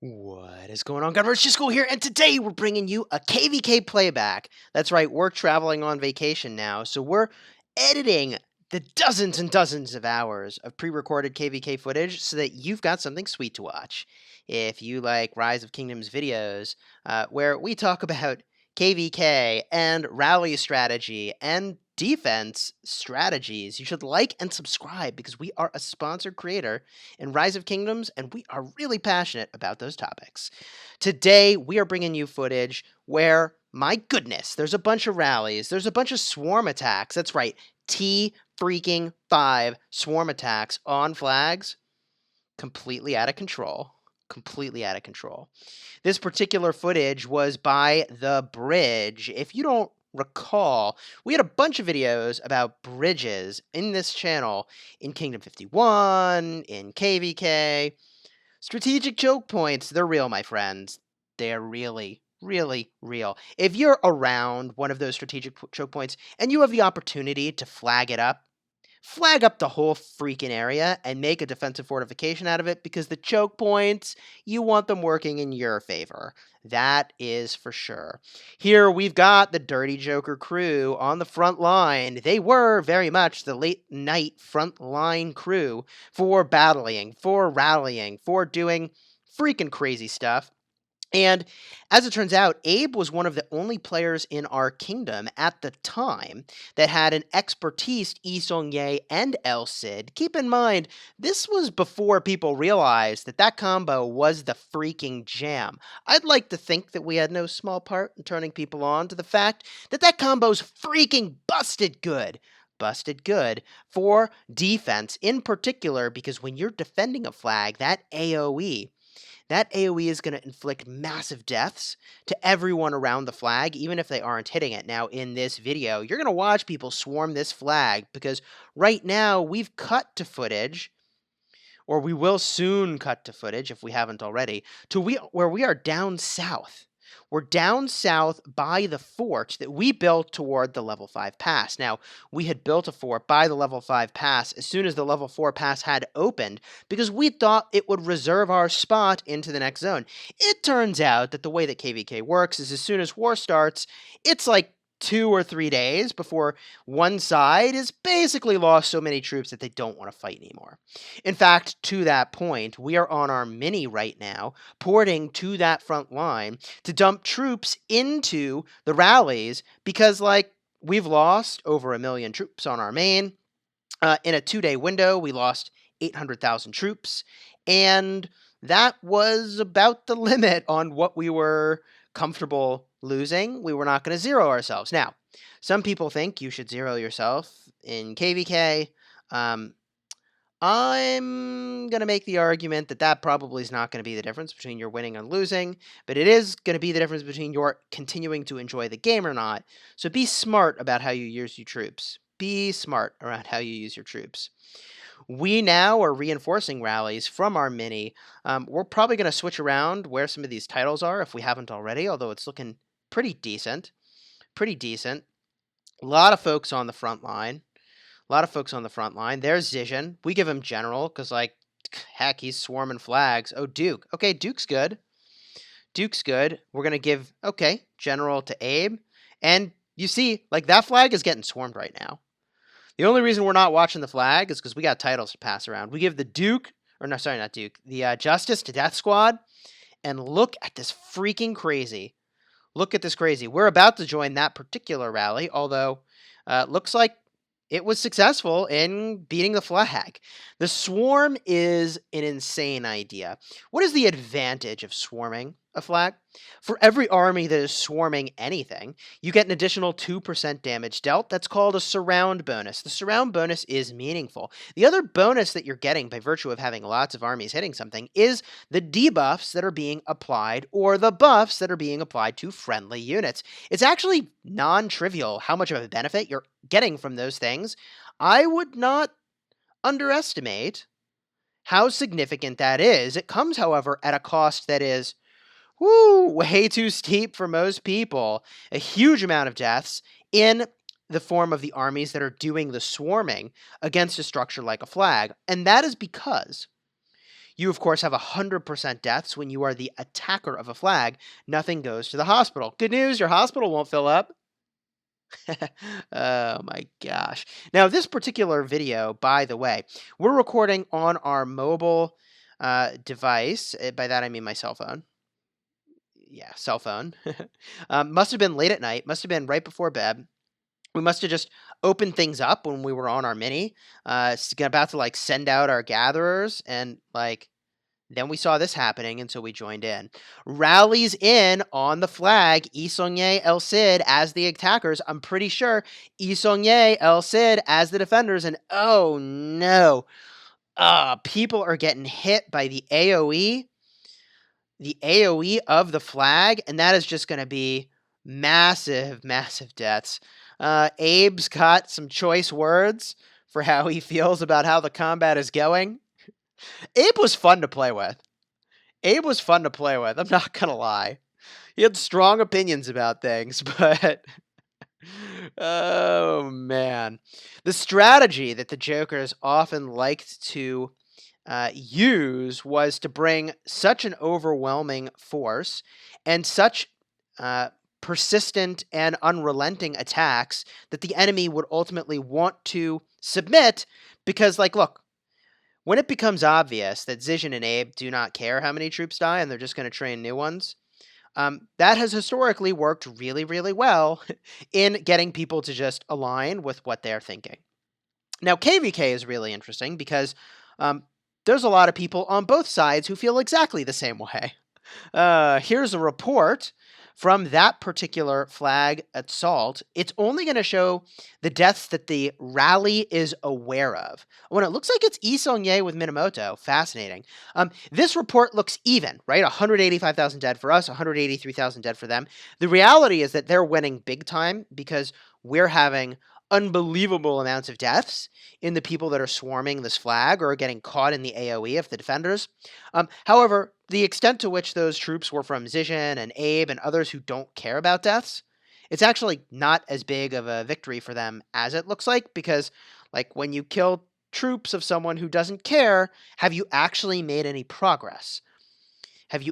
What is going on, Governor Chisgule here, and today we're bringing you a KvK playback. That's right, we're traveling on vacation now, so we're editing the dozens and dozens of hours of pre-recorded KvK footage so that you've got something sweet to watch. If you like Rise of Kingdoms videos, where we talk about KvK and rally strategy and defense strategies, you should like and subscribe because we are a sponsored creator in Rise of Kingdoms, and we are really passionate about those topics. Today, we are bringing you footage where, my goodness, there's a bunch of rallies, there's a bunch of swarm attacks. That's right, T-5 swarm attacks on flags, completely out of control. Completely out of control. This particular footage was by The Bridge. If you don't recall, we had a bunch of videos about bridges in this channel in Kingdom 51, in KvK. Strategic choke points, they're real, my friends. They're really, really real. If you're around one of those strategic choke points and you have the opportunity to flag it up, flag up the whole freaking area and make a defensive fortification out of it, because the choke points, you want them working in your favor. That is for sure. Here we've got the Dirty Joker crew on the front line. They were very much the late night front line crew for battling, for rallying, for doing freaking crazy stuff. And as it turns out, Abe was one of the only players in our kingdom at the time that had an expertise Yi Song-ye and El Cid. Keep in mind, this was before people realized that that combo was the freaking jam. I'd like to think that we had no small part in turning people on to the fact that that combo's freaking busted good. Busted good for defense in particular, because when you're defending a flag, that AoE is going to inflict massive deaths to everyone around the flag, even if they aren't hitting it. Now, in this video, you're going to watch people swarm this flag, because right now we've cut to footage, or we will soon cut to footage if we haven't already, to where we are down south. We're down south by the fort that we built toward the level 5 pass. Now, we had built a fort by the level 5 pass as soon as the level 4 pass had opened, because we thought it would reserve our spot into the next zone. It turns out that the way that KvK works is, as soon as war starts, it's like 2 or 3 days before one side has basically lost so many troops that they don't want to fight anymore. In fact, to that point, we are on our mini right now, porting to that front line to dump troops into the rallies, because, like, we've lost over 1 million troops on our main. In a 2-day window, we lost 800,000 troops, and that was about the limit on what we were comfortable losing. We were not going to zero ourselves. Now, some people think you should zero yourself in KvK. I'm going to make the argument that that probably is not going to be the difference between your winning and losing, but it is going to be the difference between your continuing to enjoy the game or not. So be smart about how you use your troops. Be smart around how you use your troops. We now are reinforcing rallies from our mini. We're probably going to switch around where some of these titles are if we haven't already, although it's looking pretty decent. Pretty decent. A lot of folks on the front line. There's Zizhen. We give him General because, like, heck, he's swarming flags. Oh, Duke. Okay, Duke's good. We're going to give, okay, General to Abe. And you see, like, that flag is getting swarmed right now. The only reason we're not watching the flag is because we got titles to pass around. We give the Duke, or no, sorry, not Duke, the Justice to Death Squad. And look at this freaking crazy. Look at this crazy. We're about to join that particular rally, although looks like it was successful in beating the flag. The swarm is an insane idea. What is the advantage of swarming a flag? For every army that is swarming anything, you get an additional 2% damage dealt. That's called a surround bonus. The surround bonus is meaningful. The other bonus that you're getting by virtue of having lots of armies hitting something is the debuffs that are being applied, or the buffs that are being applied to friendly units. It's actually non-trivial how much of a benefit you're getting from those things. I would not underestimate how significant that is. It comes, however, at a cost that is way too steep for most people. A huge amount of deaths in the form of the armies that are doing the swarming against a structure like a flag. And that is because You, of course, have 100% deaths when you are the attacker of a flag. Nothing goes to the hospital. Good news, your hospital won't fill up. Oh my gosh. Now, this particular video, by the way, we're recording on our mobile device. By that, I mean my cell phone. Yeah, cell phone. Must have been late at night, must have been right before bed. We must have just opened things up when we were on our mini, about to like send out our gatherers, and like then we saw this happening, and so we joined in. Rallies in on the flag, Isongye El Cid as the attackers. I'm pretty sure Isongye El Cid as the defenders, and oh no, people are getting hit by the AoE of the flag, and that is just going to be massive, massive deaths. Abe's got some choice words for how he feels about how the combat is going. Abe was fun to play with. I'm not going to lie. He had strong opinions about things, but oh man. The strategy that the Jokers often liked to use was to bring such an overwhelming force and such persistent and unrelenting attacks that the enemy would ultimately want to submit because, like, look, when it becomes obvious that Zizhen and Abe do not care how many troops die and they're just going to train new ones, that has historically worked really, really well in getting people to just align with what they're thinking. Now, KvK is really interesting because there's a lot of people on both sides who feel exactly the same way. Here's a report from that particular flag assault. It's only going to show the deaths that the rally is aware of. When it looks like it's Isongye with Minamoto, fascinating. This report looks even, right? 185,000 dead for us, 183,000 dead for them. The reality is that they're winning big time because we're having unbelievable amounts of deaths in the people that are swarming this flag or are getting caught in the AoE of the defenders. However, the extent to which those troops were from Zizhen and Abe and others who don't care about deaths, it's actually not as big of a victory for them as it looks like, because like when you kill troops of someone who doesn't care, have you actually made any progress? It's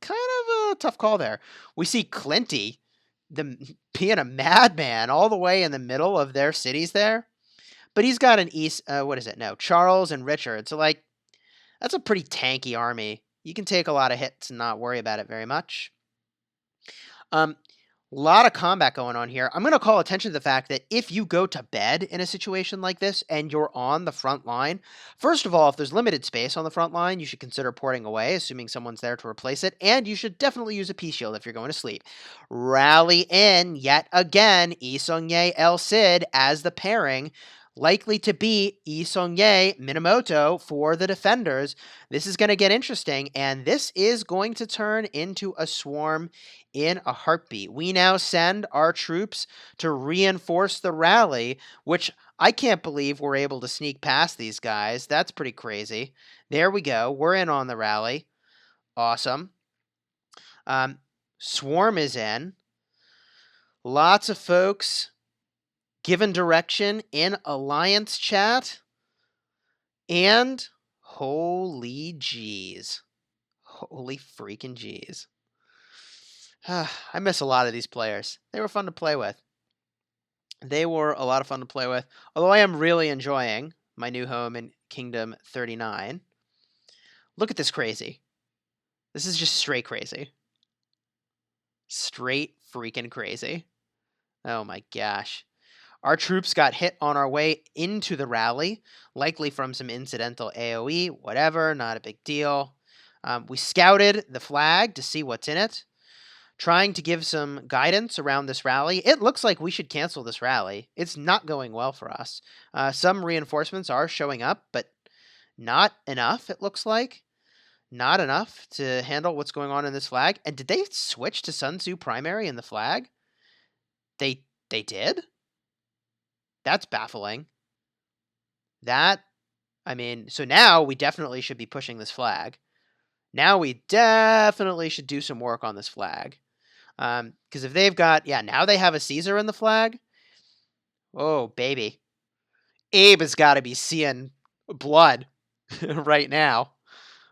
kind of a tough call there. We see Clinty being a madman all the way in the middle of their cities there. But he's got an Charles and Richard. So, like, that's a pretty tanky army. You can take a lot of hits and not worry about it very much. Lot of combat going on here. I'm going to call attention to the fact that if you go to bed in a situation like this and you're on the front line, first of all, if there's limited space on the front line, you should consider porting away, assuming someone's there to replace it, and you should definitely use a peace shield if you're going to sleep. Rally in, yet again, Isongye El Cid as the pairing, likely to be Isongye Minamoto for the defenders. This is going to get interesting, and this is going to turn into a swarm in a heartbeat. We now send our troops to reinforce the rally, which I can't believe we're able to sneak past these guys. That's pretty crazy. There we go. We're in on the rally. Awesome. Swarm is in. Lots of folks given direction in Alliance chat. And holy jeez. Holy freaking jeez. I miss a lot of these players. They were fun to play with. Although I am really enjoying my new home in Kingdom 39. Look at this crazy. This is just straight crazy. Straight freaking crazy. Oh my gosh. Our troops got hit on our way into the rally, likely from some incidental AoE, whatever, not a big deal. We scouted the flag to see what's in it, trying to give some guidance around this rally. It looks like we should cancel this rally. It's not going well for us. Some reinforcements are showing up, but not enough, it looks like. Not enough to handle what's going on in this flag. And did they switch to Sun Tzu primary in the flag? They did? That's baffling. So now we definitely should be pushing this flag. Now we definitely should do some work on this flag. Because if they've got, now they have a Caesar in the flag. Oh, baby. Abe has got to be seeing blood. right now.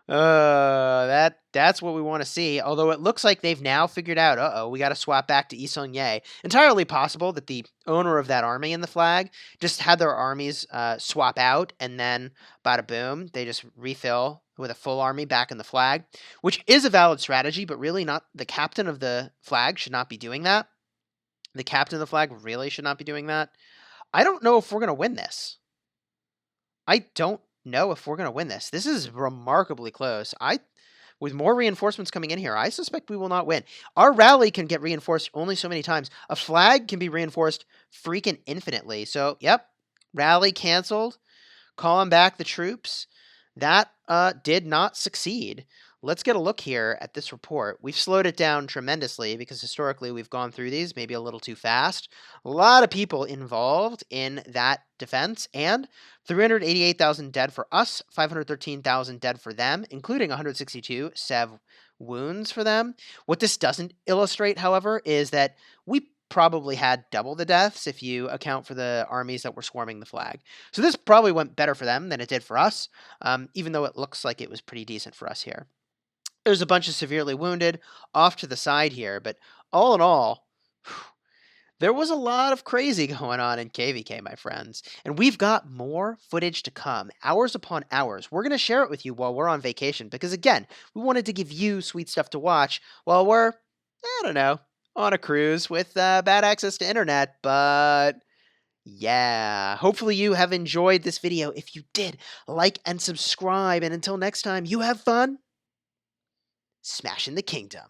That's what we want to see. Although it looks like they've now figured out, we got to swap back to Isongye. Entirely possible that the owner of that army in the flag just had their armies swap out, and then bada boom, they just refill with a full army back in the flag, which is a valid strategy, but really not. The captain of the flag should not be doing that. The captain of the flag really should not be doing that. I don't know if we're gonna win this. I don't know if we're going to win this. This is remarkably close. With more reinforcements coming in here, I suspect we will not win. Our rally can get reinforced only so many times. A flag can be reinforced freaking infinitely. So, yep, rally canceled. Calling back the troops. That did not succeed. Let's get a look here at this report. We've slowed it down tremendously because historically we've gone through these maybe a little too fast. A lot of people involved in that defense, and 388,000 dead for us, 513,000 dead for them, including 162 Sev wounds for them. What this doesn't illustrate, however, is that we probably had double the deaths if you account for the armies that were swarming the flag. So this probably went better for them than it did for us, even though it looks like it was pretty decent for us here. There's a bunch of severely wounded off to the side here, but all in all, there was a lot of crazy going on in KvK, my friends. And we've got more footage to come, hours upon hours. We're going to share it with you while we're on vacation because, again, we wanted to give you sweet stuff to watch while we're, I don't know, on a cruise with bad access to internet. But yeah, hopefully you have enjoyed this video. If you did, like and subscribe. And until next time, you have fun smashing the kingdom.